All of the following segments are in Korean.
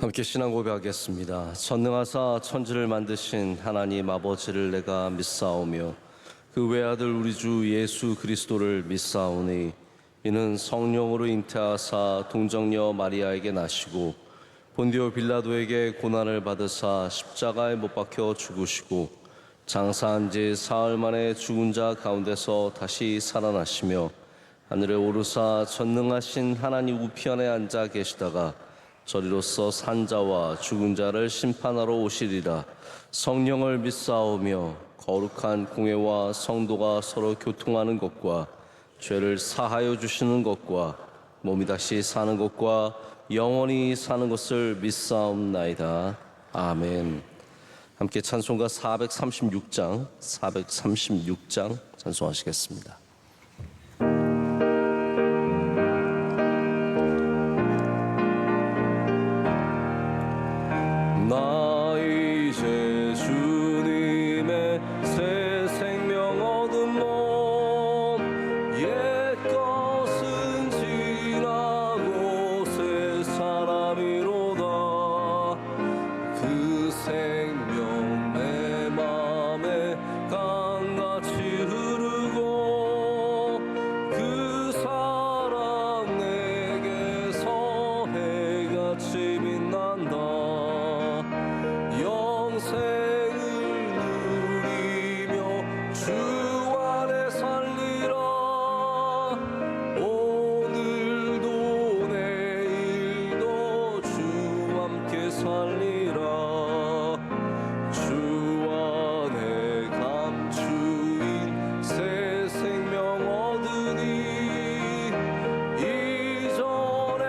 함께 신앙 고백하겠습니다. 전능하사 천지를 만드신 하나님 아버지를 내가 믿사오며 그 외아들 우리 주 예수 그리스도를 믿사오니 이는 성령으로 잉태하사 동정녀 마리아에게 나시고 본디오 빌라도에게 고난을 받으사 십자가에 못 박혀 죽으시고 장사한 지 사흘 만에 죽은 자 가운데서 다시 살아나시며 하늘에 오르사 전능하신 하나님 우편에 앉아 계시다가 저리로서 산자와 죽은 자를 심판하러 오시리라. 성령을 믿사오며 거룩한 공회와 성도가 서로 교통하는 것과 죄를 사하여 주시는 것과 몸이 다시 사는 것과 영원히 사는 것을 믿사옵나이다. 아멘. 함께 찬송가 436장 찬송하시겠습니다. 나 이제 주님의 새 생명 얻은 몸 옛 것은 지나고 새 사람이로다. 그 생명 내 맘에 강같이 흐르고 그 사랑 내게서 해같이 빛난다. 영생을 누리며 주 안에 살리라. 오늘도 내일도 주 함께 살리라. 주 안에 감추인 새 생명 얻으니 이전에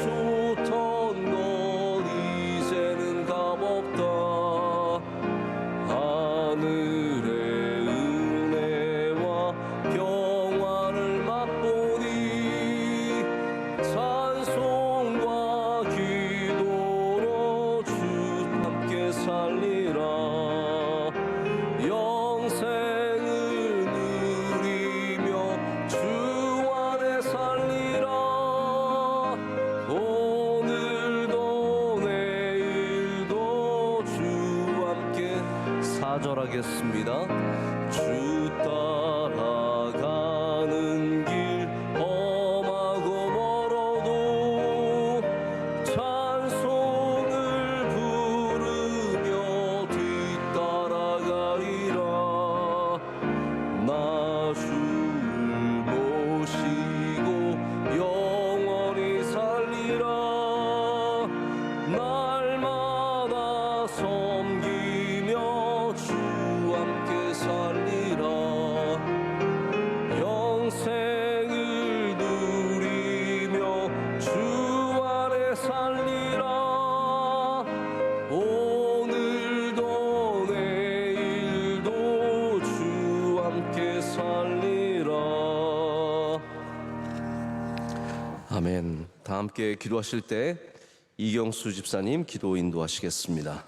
좋던 것 이제는 값없다. 하늘의 은혜와 평화를 맛보니 찬송과 기도로 주 함께 살리라. 영생을 누리며 주 안에 살리라. 오늘도 내일도 주 함께 사절하겠습니다. 주 따라가는 길 험하고 멀어도 찬송을 부르며 뒤따라가리라. 나 주를 모시고 영원히 살리라. 날마다 섬기며 주 함께 살리라. 영생을 누리며 주 안에 살리라. 오늘도 내일도 주 함께 살리라. 아멘. 다 함께 기도하실 때 이경수 집사님 기도 인도하시겠습니다.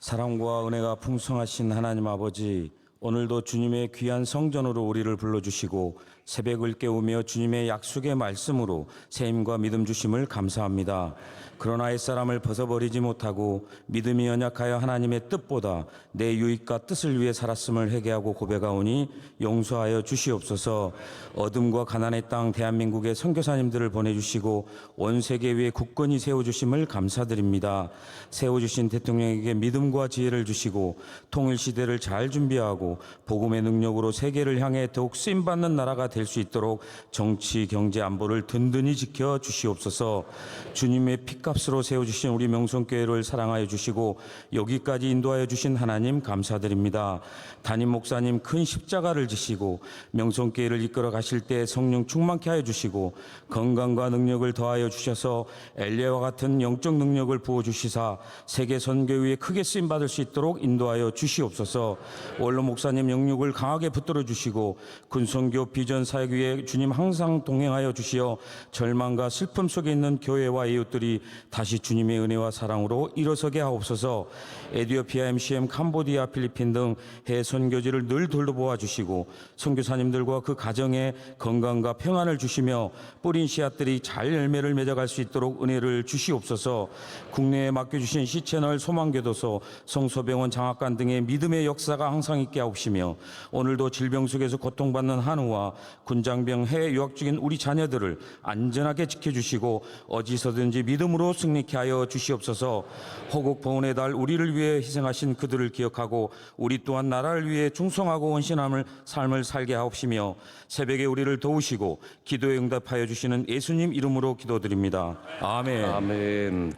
사랑과 은혜가 풍성하신 하나님 아버지, 오늘도 주님의 귀한 성전으로 우리를 불러주시고 새벽을 깨우며 주님의 약속의 말씀으로 새 힘과 믿음 주심을 감사합니다. 그러나 옛사람을 벗어버리지 못하고 믿음이 연약하여 하나님의 뜻보다 내 유익과 뜻을 위해 살았음을 회개하고 고백하오니 용서하여 주시옵소서. 어둠과 가난의 땅 대한민국의 선교사님들을 보내주시고 온 세계 위에 굳건히 세워주심을 감사드립니다. 세워주신 대통령에게 믿음과 지혜를 주시고 통일시대를 잘 준비하고 복음의 능력으로 세계를 향해 더욱 쓰임받는 나라가 될 수 있도록 정치, 경제, 안보를 든든히 지켜 주시옵소서. 주님의 핏값으로 세워주신 우리 명성교회를 사랑하여 주시고 여기까지 인도하여 주신 하나님 감사드립니다. 담임 목사님 큰 십자가를 지시고 명성교회를 이끌어 가실 때 성령 충만케 하여 주시고 건강과 능력을 더하여 주셔서 엘리야와 같은 영적 능력을 부어주시사 세계 선교회에 크게 쓰임받을 수 있도록 인도하여 주시옵소서. 원로 목사님 영육을 강하게 붙들어 주시고 군선교 비전 이런 사역 위에 주님 항상 동행하여 주시어 절망과 슬픔 속에 있는 교회와 이웃들이 다시 주님의 은혜와 사랑으로 일어서게 하옵소서. 에티오피아, MCM, 캄보디아, 필리핀 등 해외 선교지를 늘 돌보아 주시고 선교사님들과 그 가정에 건강과 평안을 주시며 뿌린 씨앗들이 잘 열매를 맺어갈 수 있도록 은혜를 주시옵소서. 국내에 맡겨주신 C채널, 소망교도소, 성서병원, 장학관 등의 믿음의 역사가 항상 있게 하옵시며 오늘도 질병 속에서 고통받는 한우와 군장병 해외 유학 중인 우리 자녀들을 안전하게 지켜주시고 어디서든지 믿음으로 승리케 하여 주시옵소서. 호국 봉헌의 달 우리를 위해 희생하신 그들을 기억하고 우리 또한 나라를 위해 충성하고 헌신함을 삶을 살게 하옵시며 새벽에 우리를 도우시고 기도에 응답하여 주시는 예수님 이름으로 기도드립니다. 아멘. 아멘.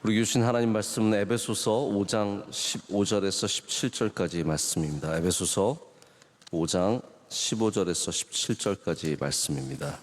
우리 주신 하나님 말씀은 에베소서 5장 15절에서 17절까지 말씀입니다. 에베소서 5장 15절에서 17절까지 말씀입니다.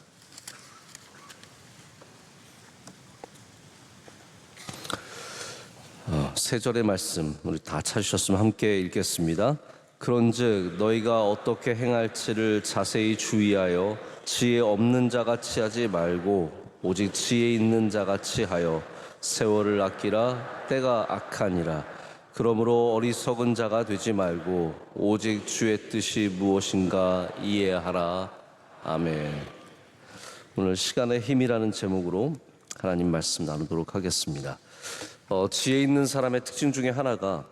세 절의 말씀 우리 다 찾으셨으면 함께 읽겠습니다. 그런즉 너희가 어떻게 행할지를 자세히 주의하여 지혜 없는 자같이 하지 말고 오직 지혜 있는 자같이 하여 세월을 아끼라. 때가 악하니라. 그러므로 어리석은 자가 되지 말고 오직 주의 뜻이 무엇인가 이해하라. 아멘. 오늘 시간의 힘이라는 제목으로 하나님 말씀 나누도록 하겠습니다. 지혜 있는 사람의 특징 중에 하나가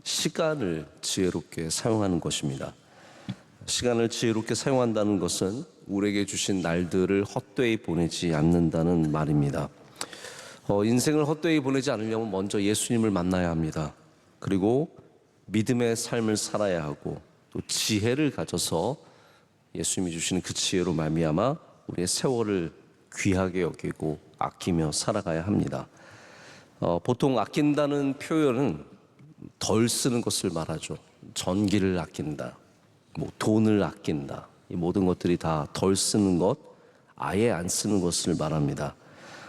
시간을 지혜롭게 사용하는 것입니다. 시간을 지혜롭게 사용한다는 것은 우리에게 주신 날들을 헛되이 보내지 않는다는 말입니다. 인생을 헛되이 보내지 않으려면 먼저 예수님을 만나야 합니다. 그리고 믿음의 삶을 살아야 하고 또 지혜를 가져서 예수님이 주시는 그 지혜로 말미암아 우리의 세월을 귀하게 여기고 아끼며 살아가야 합니다. 보통 아낀다는 표현은 덜 쓰는 것을 말하죠. 전기를 아낀다, 돈을 아낀다, 이 모든 것들이 다 덜 쓰는 것, 아예 안 쓰는 것을 말합니다.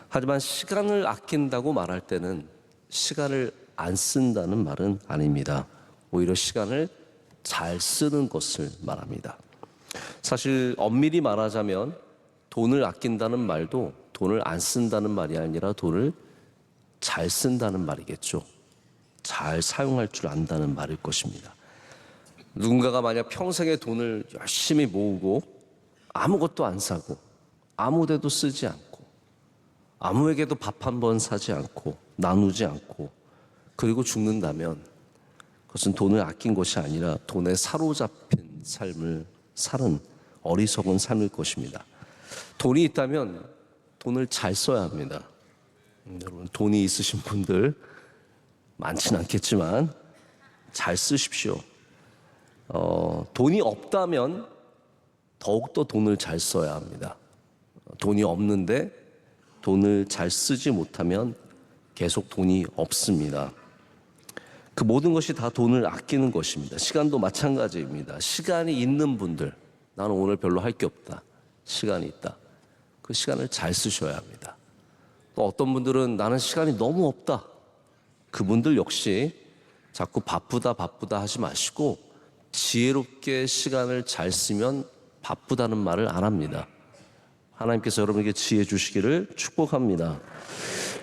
하지만 시간을 아낀다고 말할 때는 시간을 안 쓴다는 말은 아닙니다. 오히려 시간을 잘 쓰는 것을 말합니다. 사실 엄밀히 말하자면 돈을 아낀다는 말도 돈을 안 쓴다는 말이 아니라 돈을 잘 쓴다는 말이겠죠. 잘 사용할 줄 안다는 말일 것입니다. 누군가가 만약 평생에 돈을 열심히 모으고 아무것도 안 사고 아무 데도 쓰지 않고 아무에게도 밥 한 번 사지 않고 나누지 않고 그리고 죽는다면 그것은 돈을 아낀 것이 아니라 돈에 사로잡힌 삶을 사는 어리석은 삶일 것입니다. 돈이 있다면 돈을 잘 써야 합니다. 여러분, 돈이 있으신 분들 많지는 않겠지만 잘 쓰십시오. 돈이 없다면 더욱더 돈을 잘 써야 합니다. 돈이 없는데 돈을 잘 쓰지 못하면 계속 돈이 없습니다. 그 모든 것이 다 돈을 아끼는 것입니다. 시간도 마찬가지입니다. 시간이 있는 분들, 나는 오늘 별로 할 게 없다. 시간이 있다. 그 시간을 잘 쓰셔야 합니다. 또 어떤 분들은 나는 시간이 너무 없다. 그분들 역시 자꾸 바쁘다 하지 마시고 지혜롭게 시간을 잘 쓰면 바쁘다는 말을 안 합니다. 하나님께서 여러분에게 지혜 주시기를 축복합니다.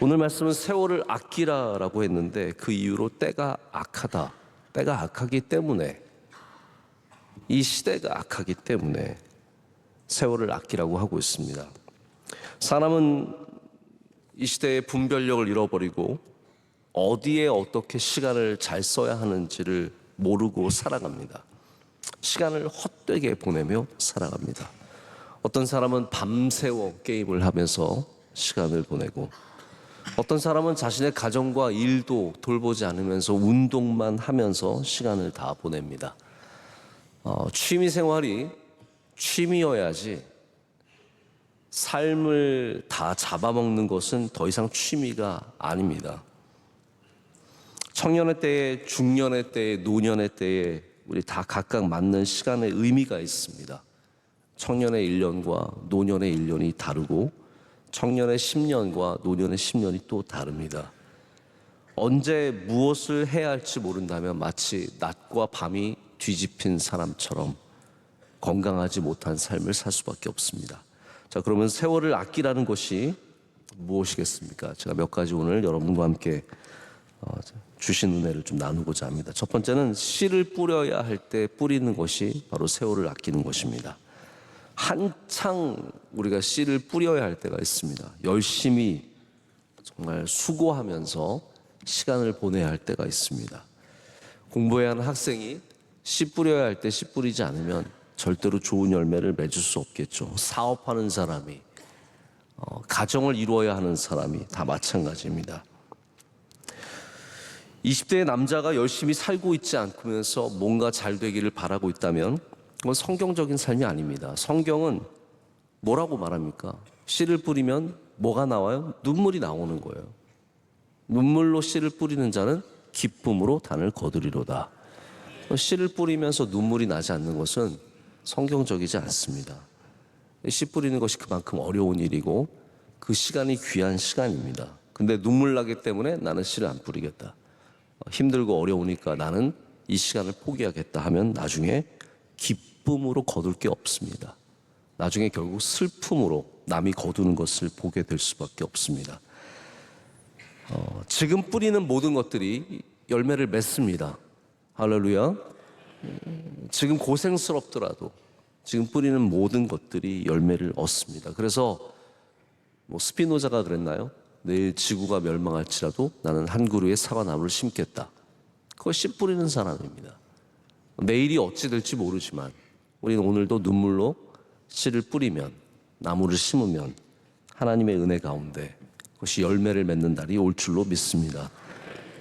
오늘 말씀은 세월을 아끼라라고 했는데 그 이유로 때가 악하다. 때가 악하기 때문에 이 시대가 악하기 때문에 세월을 아끼라고 하고 있습니다. 사람은 이 시대의 분별력을 잃어버리고 어디에 어떻게 시간을 잘 써야 하는지를 모르고 살아갑니다. 시간을 헛되게 보내며 살아갑니다. 어떤 사람은 밤새워 게임을 하면서 시간을 보내고 어떤 사람은 자신의 가정과 일도 돌보지 않으면서 운동만 하면서 시간을 다 보냅니다. 취미 생활이 취미여야지 삶을 다 잡아먹는 것은 더 이상 취미가 아닙니다. 청년의 때에, 중년의 때에, 노년의 때에 우리 다 각각 맞는 시간의 의미가 있습니다. 청년의 1년과 노년의 1년이 다르고 청년의 10년과 노년의 10년이 또 다릅니다. 언제 무엇을 해야 할지 모른다면 마치 낮과 밤이 뒤집힌 사람처럼 건강하지 못한 삶을 살 수밖에 없습니다. 자, 그러면 세월을 아끼라는 것이 무엇이겠습니까? 제가 몇 가지 오늘 여러분과 함께 주신 은혜를 좀 나누고자 합니다. 첫 번째는 씨를 뿌려야 할 때 뿌리는 것이 바로 세월을 아끼는 것입니다. 한창 우리가 씨를 뿌려야 할 때가 있습니다. 열심히 정말 수고하면서 시간을 보내야 할 때가 있습니다. 공부해야 하는 학생이 씨 뿌려야 할 때 씨 뿌리지 않으면 절대로 좋은 열매를 맺을 수 없겠죠. 사업하는 사람이, 가정을 이루어야 하는 사람이 다 마찬가지입니다. 20대의 남자가 열심히 살고 있지 않으면서 뭔가 잘 되기를 바라고 있다면 그건 성경적인 삶이 아닙니다. 성경은 뭐라고 말합니까? 씨를 뿌리면 뭐가 나와요? 눈물이 나오는 거예요. 눈물로 씨를 뿌리는 자는 기쁨으로 단을 거두리로다. 씨를 뿌리면서 눈물이 나지 않는 것은 성경적이지 않습니다. 씨 뿌리는 것이 그만큼 어려운 일이고 그 시간이 귀한 시간입니다. 근데 눈물 나기 때문에 나는 씨를 안 뿌리겠다. 힘들고 어려우니까 나는 이 시간을 포기하겠다 하면 나중에 기쁨으로 거둘 게 없습니다. 나중에 결국 슬픔으로 남이 거두는 것을 보게 될 수밖에 없습니다. 지금 뿌리는 모든 것들이 열매를 맺습니다. 할렐루야. 지금 고생스럽더라도 지금 뿌리는 모든 것들이 열매를 얻습니다. 그래서 스피노자가 그랬나요? 내일 지구가 멸망할지라도 나는 한 그루의 사과나무를 심겠다. 그거 씨 뿌리는 사람입니다. 내일이 어찌 될지 모르지만 우리는 오늘도 눈물로 씨를 뿌리면, 나무를 심으면 하나님의 은혜 가운데 그것이 열매를 맺는 날이 올 줄로 믿습니다.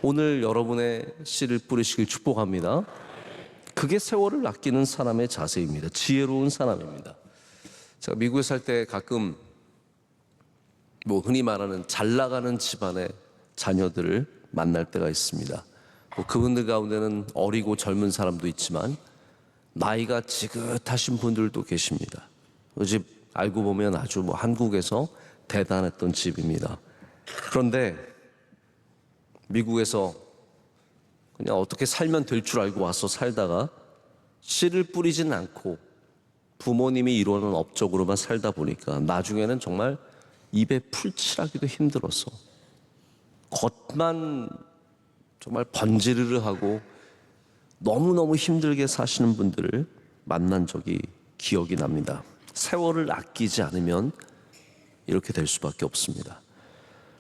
오늘 여러분의 씨를 뿌리시길 축복합니다. 그게 세월을 아끼는 사람의 자세입니다. 지혜로운 사람입니다. 제가 미국에 살 때 가끔 흔히 말하는 잘 나가는 집안의 자녀들을 만날 때가 있습니다. 그분들 가운데는 어리고 젊은 사람도 있지만 나이가 지긋하신 분들도 계십니다. 그 집 알고 보면 아주 한국에서 대단했던 집입니다. 그런데 미국에서 그냥 어떻게 살면 될 줄 알고 와서 살다가 씨를 뿌리진 않고 부모님이 이루는 업적으로만 살다 보니까 나중에는 정말 입에 풀칠하기도 힘들어서 겉만 정말 번지르르 하고 너무너무 힘들게 사시는 분들을 만난 적이 기억이 납니다. 세월을 아끼지 않으면 이렇게 될 수밖에 없습니다.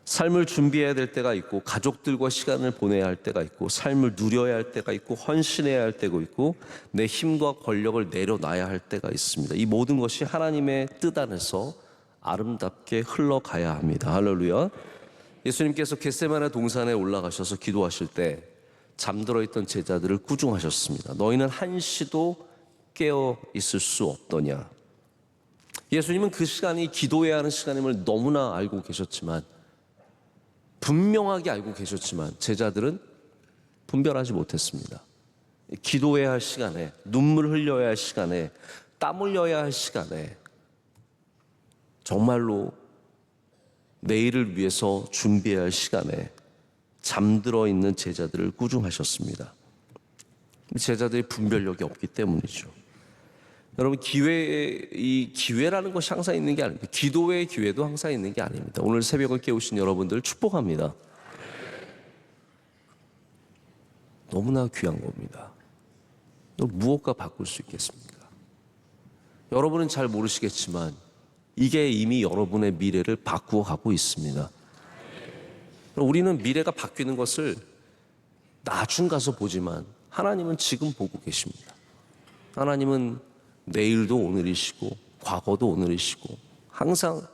삶을 준비해야 될 때가 있고 가족들과 시간을 보내야 할 때가 있고 삶을 누려야 할 때가 있고 헌신해야 할 때가 있고 내 힘과 권력을 내려놔야 할 때가 있습니다. 이 모든 것이 하나님의 뜻 안에서 아름답게 흘러가야 합니다. 할렐루야. 예수님께서 겟세마네 동산에 올라가셔서 기도하실 때 잠들어 있던 제자들을 꾸중하셨습니다. 너희는 한시도 깨어 있을 수 없더냐. 예수님은 그 시간이 기도해야 하는 시간임을 너무나 알고 계셨지만 분명하게 알고 계셨지만 제자들은 분별하지 못했습니다. 기도해야 할 시간에, 눈물 흘려야 할 시간에, 땀 흘려야 할 시간에 정말로 내일을 위해서 준비해야 할 시간에 잠들어 있는 제자들을 꾸중하셨습니다. 제자들이 분별력이 없기 때문이죠. 여러분, 이 기회라는 것이 항상 있는 게 아닙니다. 기도의 기회도 항상 있는 게 아닙니다. 오늘 새벽을 깨우신 여러분들 축복합니다. 너무나 귀한 겁니다. 무엇과 바꿀 수 있겠습니까? 여러분은 잘 모르시겠지만 이게 이미 여러분의 미래를 바꾸어 가고 있습니다. 우리는 미래가 바뀌는 것을 나중 가서 보지만 하나님은 지금 보고 계십니다. 하나님은 내일도 오늘이시고 과거도 오늘이시고 항상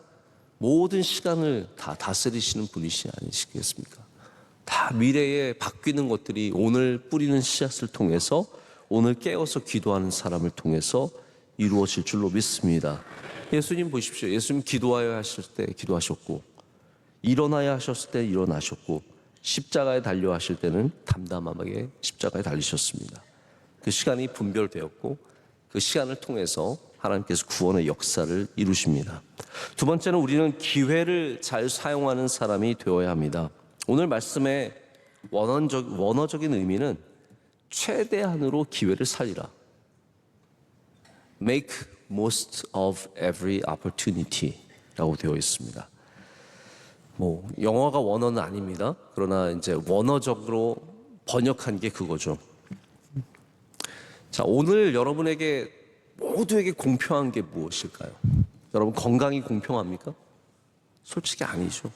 모든 시간을 다 다스리시는 분이시 아니시겠습니까? 다 미래에 바뀌는 것들이 오늘 뿌리는 씨앗을 통해서 오늘 깨어서 기도하는 사람을 통해서 이루어질 줄로 믿습니다. 예수님 보십시오. 예수님 기도하여 하실 때 기도하셨고 일어나야 하셨을 때 일어나셨고 십자가에 달려 하실 때는 담담하게 십자가에 달리셨습니다. 그 시간이 분별되었고 그 시간을 통해서 하나님께서 구원의 역사를 이루십니다. 두 번째는 우리는 기회를 잘 사용하는 사람이 되어야 합니다. 오늘 말씀의 원어적인 의미는 최대한으로 기회를 살리라. make most of every opportunity라고 되어 있습니다. 뭐 영어가 원어는 아닙니다. 그러나 이제 원어적으로 번역한 게 그거죠. 자, 오늘 여러분에게 모두에게 공평한 게 무엇일까요? 여러분 건강이 공평합니까? 솔직히 아니죠.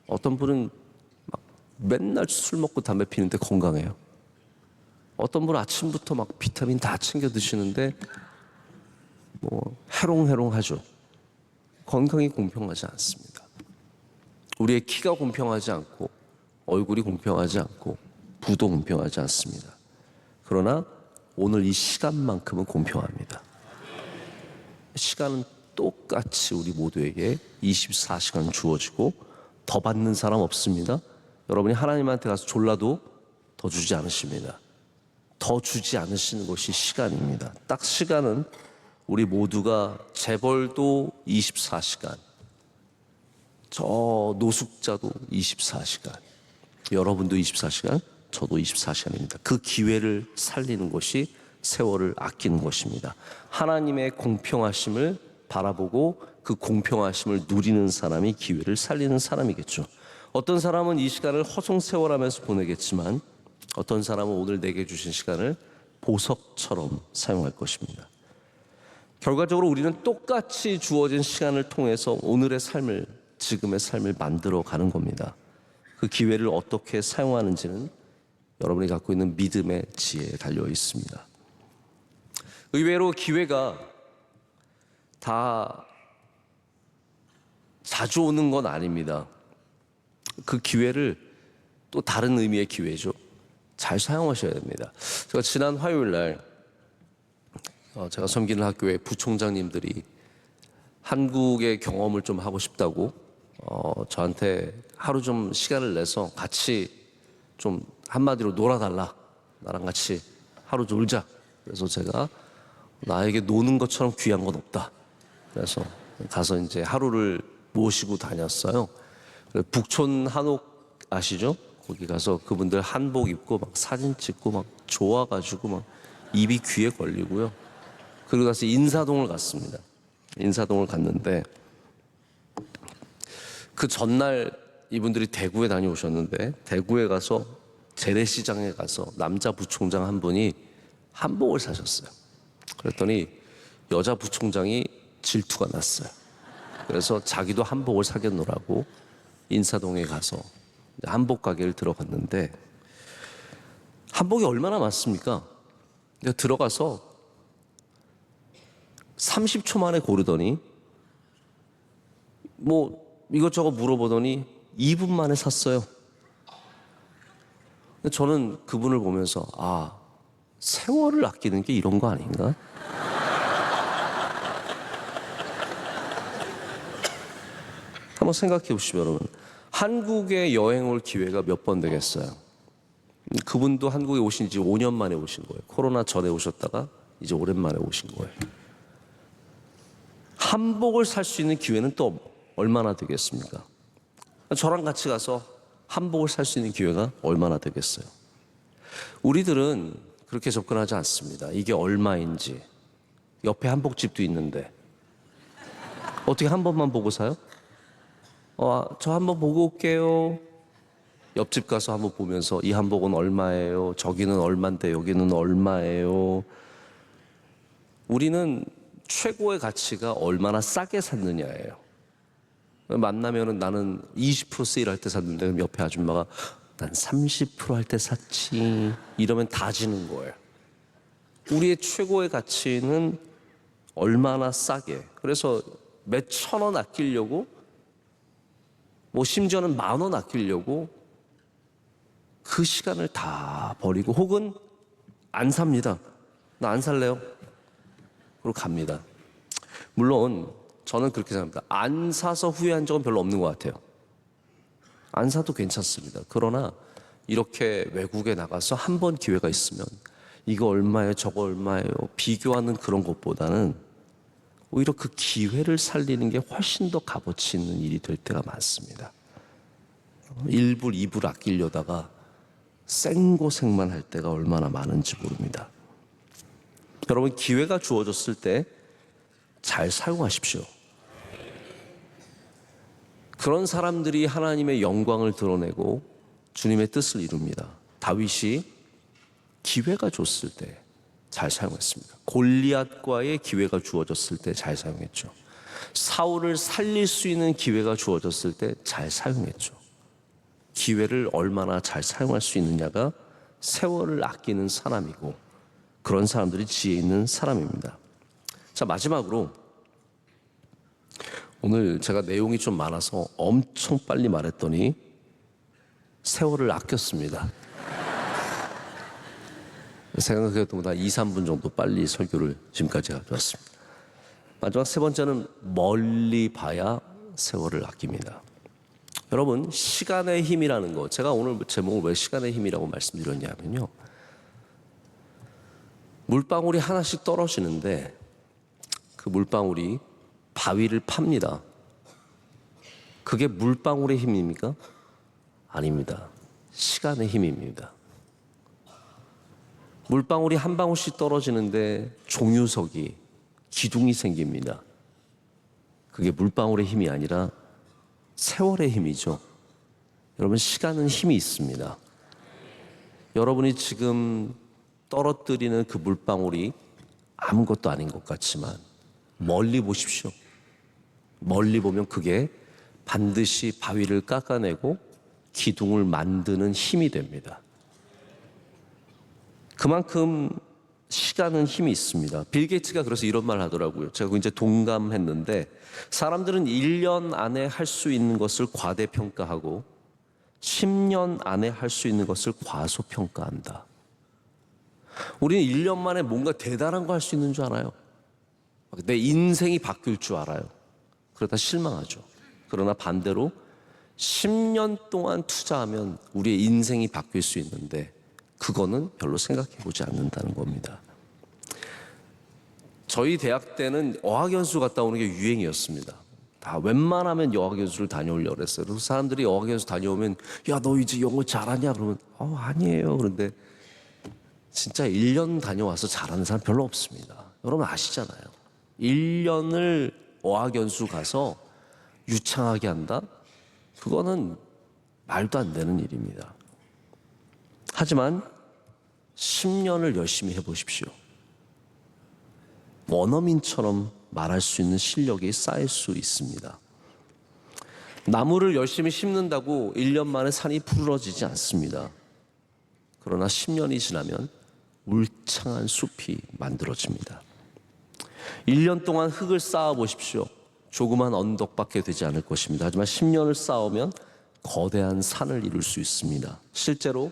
어떤 분은 막 맨날 술 먹고 담배 피는데 건강해요. 어떤 분은 아침부터 막 비타민 다 챙겨 드시는데 뭐 해롱해롱하죠. 건강이 공평하지 않습니다. 우리의 키가 공평하지 않고 얼굴이 공평하지 않고 부도 공평하지 않습니다. 그러나 오늘 이 시간만큼은 공평합니다. 시간은 똑같이 우리 모두에게 24시간 주어지고 더 받는 사람 없습니다. 여러분이 하나님한테 가서 졸라도 더 주지 않으십니다. 더 주지 않으시는 것이 시간입니다. 딱 시간은 우리 모두가 재벌도 24시간, 저 노숙자도 24시간, 여러분도 24시간, 저도 24시간입니다. 그 기회를 살리는 것이 세월을 아끼는 것입니다. 하나님의 공평하심을 바라보고 그 공평하심을 누리는 사람이 기회를 살리는 사람이겠죠. 어떤 사람은 이 시간을 허송세월하면서 보내겠지만 어떤 사람은 오늘 내게 주신 시간을 보석처럼 사용할 것입니다. 결과적으로 우리는 똑같이 주어진 시간을 통해서 오늘의 삶을, 지금의 삶을 만들어가는 겁니다. 그 기회를 어떻게 사용하는지는 여러분이 갖고 있는 믿음의 지혜에 달려 있습니다. 의외로 기회가 다 자주 오는 건 아닙니다. 그 기회를 또 다른 의미의 기회죠. 잘 사용하셔야 됩니다. 제가 지난 화요일 날 제가 섬기는 학교의 부총장님들이 한국의 경험을 좀 하고 싶다고 저한테 하루 좀 시간을 내서 같이 좀 한마디로 놀아달라. 나랑 같이 하루 놀자. 그래서 제가 나에게 노는 것처럼 귀한 건 없다. 그래서 가서 이제 하루를 모시고 다녔어요. 북촌 한옥 아시죠? 거기 가서 그분들 한복 입고 막 사진 찍고 막 좋아가지고 막 입이 귀에 걸리고요. 그리고 가서 인사동을 갔습니다. 인사동을 갔는데 그 전날 이분들이 대구에 다녀오셨는데 대구에 가서 재래시장에 가서 남자 부총장 한 분이 한복을 사셨어요. 그랬더니 여자 부총장이 질투가 났어요. 그래서 자기도 한복을 사겠노라고 인사동에 가서 한복 가게를 들어갔는데 한복이 얼마나 많습니까? 내가 들어가서 30초 만에 고르더니 뭐 이것저것 물어보더니 2분 만에 샀어요. 근데 저는 그분을 보면서 세월을 아끼는 게 이런 거 아닌가? 한번 생각해 보시면 여러분, 한국에 여행 올 기회가 몇 번 되겠어요? 그분도 한국에 오신 지 5년 만에 오신 거예요. 코로나 전에 오셨다가 이제 오랜만에 오신 거예요. 한복을 살 수 있는 기회는 또 얼마나 되겠습니까? 저랑 같이 가서 한복을 살 수 있는 기회가 얼마나 되겠어요? 우리들은 그렇게 접근하지 않습니다. 이게 얼마인지. 옆에 한복집도 있는데 어떻게 한 번만 보고 사요? 저 한번 보고 올게요. 옆집 가서 한번 보면서 이 한복은 얼마예요? 저기는 얼마인데 여기는 얼마예요? 우리는 최고의 가치가 얼마나 싸게 샀느냐예요. 만나면은 나는 20% 세일할 때 샀는데 그럼 옆에 아줌마가 난 30% 할 때 샀지. 이러면 다 지는 거예요. 우리의 최고의 가치는 얼마나 싸게. 그래서 몇 천 원 아끼려고 뭐 심지어는 10,000원 아끼려고 그 시간을 다 버리고 혹은 안 삽니다. 나 안 살래요. 그리고 갑니다. 물론 저는 그렇게 생각합니다. 안 사서 후회한 적은 별로 없는 것 같아요. 안 사도 괜찮습니다. 그러나 이렇게 외국에 나가서 한 번 기회가 있으면 이거 얼마예요, 저거 얼마예요 비교하는 그런 것보다는 오히려 그 기회를 살리는 게 훨씬 더 값어치 있는 일이 될 때가 많습니다. 1불, 2불 아끼려다가 생고생만 할 때가 얼마나 많은지 모릅니다. 여러분, 기회가 주어졌을 때 잘 사용하십시오. 그런 사람들이 하나님의 영광을 드러내고 주님의 뜻을 이룹니다. 다윗이 기회가 줬을 때 잘 사용했습니다. 골리앗과의 기회가 주어졌을 때 잘 사용했죠. 사울을 살릴 수 있는 기회가 주어졌을 때 잘 사용했죠. 기회를 얼마나 잘 사용할 수 있느냐가 세월을 아끼는 사람이고, 그런 사람들이 지혜 있는 사람입니다. 자, 마지막으로 오늘 제가 내용이 좀 많아서 엄청 빨리 말했더니 세월을 아꼈습니다. 생각했던 것보다 2, 3분 정도 빨리 설교를 지금까지 가져왔습니다. 마지막 세 번째는 멀리 봐야 세월을 아낍니다. 여러분, 시간의 힘이라는 거, 제가 오늘 제목을 왜 시간의 힘이라고 말씀드렸냐면요, 물방울이 하나씩 떨어지는데 그 물방울이 바위를 팝니다. 그게 물방울의 힘입니까? 아닙니다. 시간의 힘입니다. 물방울이 한 방울씩 떨어지는데 종유석이, 기둥이 생깁니다. 그게 물방울의 힘이 아니라 세월의 힘이죠. 여러분, 시간은 힘이 있습니다. 여러분이 지금 떨어뜨리는 그 물방울이 아무것도 아닌 것 같지만 멀리 보십시오. 멀리 보면 그게 반드시 바위를 깎아내고 기둥을 만드는 힘이 됩니다. 그만큼 시간은 힘이 있습니다. 빌 게이츠가 그래서 이런 말 하더라고요. 제가 이제 동감했는데, 사람들은 1년 안에 할 수 있는 것을 과대평가하고 10년 안에 할 수 있는 것을 과소평가한다. 우리는 1년 만에 뭔가 대단한 거 할 수 있는 줄 알아요. 내 인생이 바뀔 줄 알아요. 그러다 실망하죠. 그러나 반대로 10년 동안 투자하면 우리의 인생이 바뀔 수 있는데, 그거는 별로 생각해보지 않는다는 겁니다. 저희 대학 때는 어학연수 갔다 오는 게 유행이었습니다. 다 웬만하면 어학연수를 다녀오려고 그랬어요. 그래서 사람들이 어학연수 다녀오면, 야, 너 이제 영어 잘하냐? 그러면 아니에요. 그런데 진짜 1년 다녀와서 잘하는 사람 별로 없습니다. 여러분 아시잖아요. 1년을 어학연수 가서 유창하게 한다? 그거는 말도 안 되는 일입니다. 하지만 10년을 열심히 해보십시오. 원어민처럼 말할 수 있는 실력이 쌓일 수 있습니다. 나무를 열심히 심는다고 1년 만에 산이 푸르러지지 않습니다. 그러나 10년이 지나면 울창한 숲이 만들어집니다. 1년 동안 흙을 쌓아 보십시오. 조그만 언덕밖에 되지 않을 것입니다. 하지만 10년을 쌓으면 거대한 산을 이룰 수 있습니다. 실제로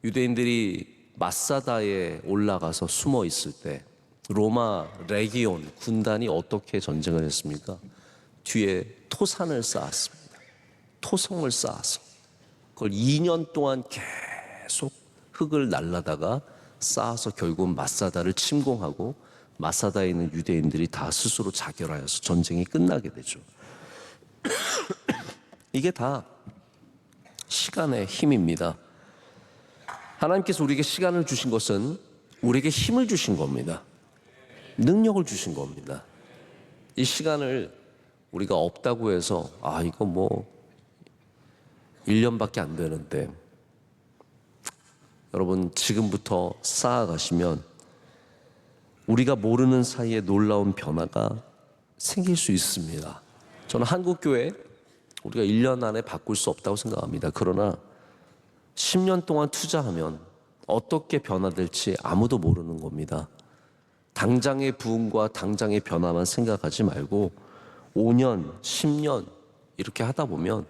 유대인들이 마사다에 올라가서 숨어 있을 때 로마 레기온 군단이 어떻게 전쟁을 했습니까? 뒤에 토산을 쌓았습니다. 토성을 쌓아서 그걸 2년 동안 계속 흙을 날라다가 쌓아서 결국 마사다를 침공하고 마사다에 있는 유대인들이 다 스스로 자결하여서 전쟁이 끝나게 되죠. 이게 다 시간의 힘입니다. 하나님께서 우리에게 시간을 주신 것은 우리에게 힘을 주신 겁니다. 능력을 주신 겁니다. 이 시간을 우리가 없다고 해서 이거 뭐 1년밖에 안 되는데, 여러분 지금부터 쌓아가시면 우리가 모르는 사이에 놀라운 변화가 생길 수 있습니다. 저는 한국교회 우리가 1년 안에 바꿀 수 없다고 생각합니다. 그러나 10년 동안 투자하면 어떻게 변화될지 아무도 모르는 겁니다. 당장의 부흥과 당장의 변화만 생각하지 말고 5년, 10년 이렇게 하다 보면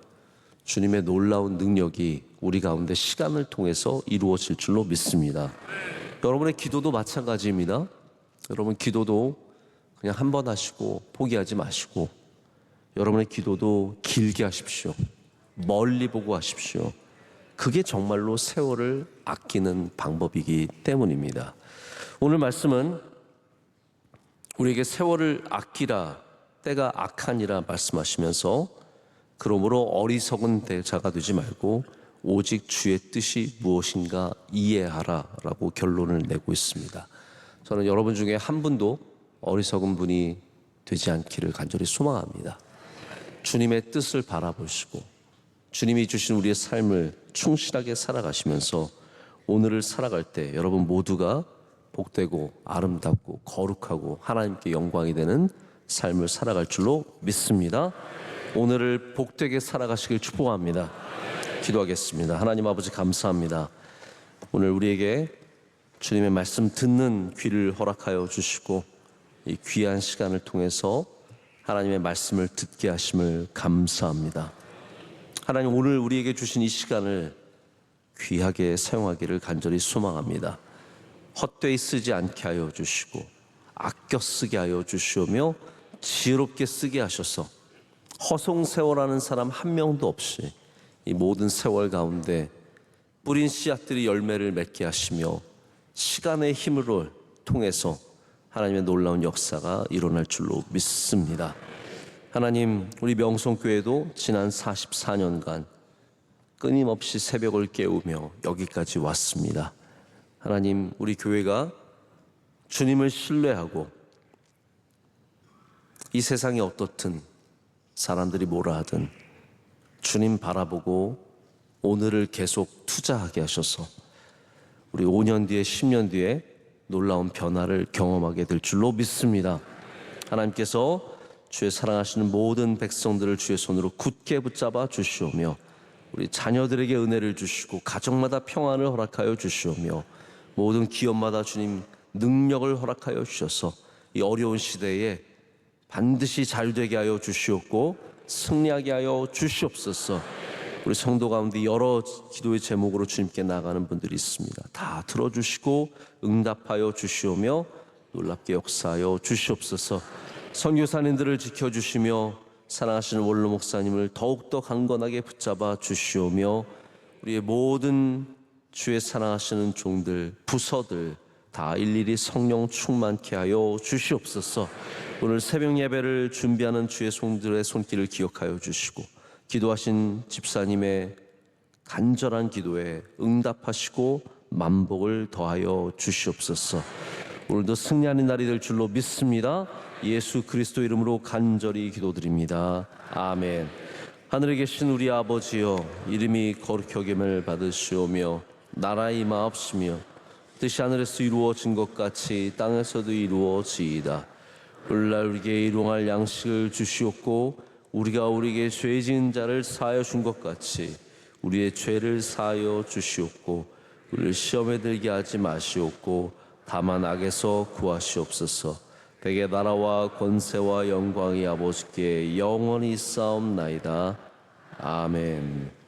주님의 놀라운 능력이 우리 가운데 시간을 통해서 이루어질 줄로 믿습니다. 여러분의 기도도 마찬가지입니다. 여러분 기도도 그냥 한 번 하시고 포기하지 마시고, 여러분의 기도도 길게 하십시오. 멀리 보고 하십시오. 그게 정말로 세월을 아끼는 방법이기 때문입니다. 오늘 말씀은 우리에게 세월을 아끼라, 때가 악하니라 말씀하시면서, 그러므로 어리석은 자가 되지 말고 오직 주의 뜻이 무엇인가 이해하라 라고 결론을 내고 있습니다. 저는 여러분 중에 한 분도 어리석은 분이 되지 않기를 간절히 소망합니다. 주님의 뜻을 바라보시고 주님이 주신 우리의 삶을 충실하게 살아가시면서 오늘을 살아갈 때 여러분 모두가 복되고 아름답고 거룩하고 하나님께 영광이 되는 삶을 살아갈 줄로 믿습니다. 오늘을 복되게 살아가시길 축복합니다. 기도하겠습니다. 하나님 아버지 감사합니다. 오늘 우리에게 주님의 말씀 듣는 귀를 허락하여 주시고 이 귀한 시간을 통해서 하나님의 말씀을 듣게 하심을 감사합니다. 하나님 오늘 우리에게 주신 이 시간을 귀하게 사용하기를 간절히 소망합니다. 헛되이 쓰지 않게 하여 주시고 아껴 쓰게 하여 주시오며 지혜롭게 쓰게 하셔서 허송세월하는 사람 한 명도 없이 이 모든 세월 가운데 뿌린 씨앗들이 열매를 맺게 하시며 시간의 힘을 통해서 하나님의 놀라운 역사가 일어날 줄로 믿습니다. 하나님 우리 명성교회도 지난 44년간 끊임없이 새벽을 깨우며 여기까지 왔습니다. 하나님 우리 교회가 주님을 신뢰하고 이 세상이 어떻든 사람들이 뭐라 하든 주님 바라보고 오늘을 계속 투자하게 하셔서 우리 5년 뒤에 10년 뒤에 놀라운 변화를 경험하게 될 줄로 믿습니다. 하나님께서 주의 사랑하시는 모든 백성들을 주의 손으로 굳게 붙잡아 주시오며 우리 자녀들에게 은혜를 주시고 가정마다 평안을 허락하여 주시오며 모든 기업마다 주님 능력을 허락하여 주셔서 이 어려운 시대에 반드시 잘되게 하여 주시옵고 승리하게 하여 주시옵소서. 우리 성도 가운데 여러 기도의 제목으로 주님께 나가는 분들이 있습니다. 다 들어주시고 응답하여 주시오며 놀랍게 역사하여 주시옵소서. 선교사님들을 지켜주시며 사랑하시는 원로 목사님을 더욱더 강건하게 붙잡아 주시오며 우리의 모든 주의 사랑하시는 종들 부서들 다 일일이 성령 충만케 하여 주시옵소서. 오늘 새벽 예배를 준비하는 주의 종들의 손길을 기억하여 주시고 기도하신 집사님의 간절한 기도에 응답하시고 만복을 더하여 주시옵소서. 오늘도 승리하는 날이 될 줄로 믿습니다. 예수 그리스도 이름으로 간절히 기도드립니다. 아멘. 하늘에 계신 우리 아버지여 이름이 거룩히 여김을 받으시오며 나라의 임하옵시며 뜻이 하늘에서 이루어진 것 같이 땅에서도 이루어지이다. 오늘날 우리에게 일용할 양식을 주시옵고 우리가 우리에게 죄 지은 자를 사하여 준 것 같이 우리의 죄를 사하여 주시옵고 우리를 시험에 들게 하지 마시옵고 다만 악에서 구하시옵소서. 대개 나라와 권세와 영광이 아버지께 영원히 있사옵나이다. 아멘.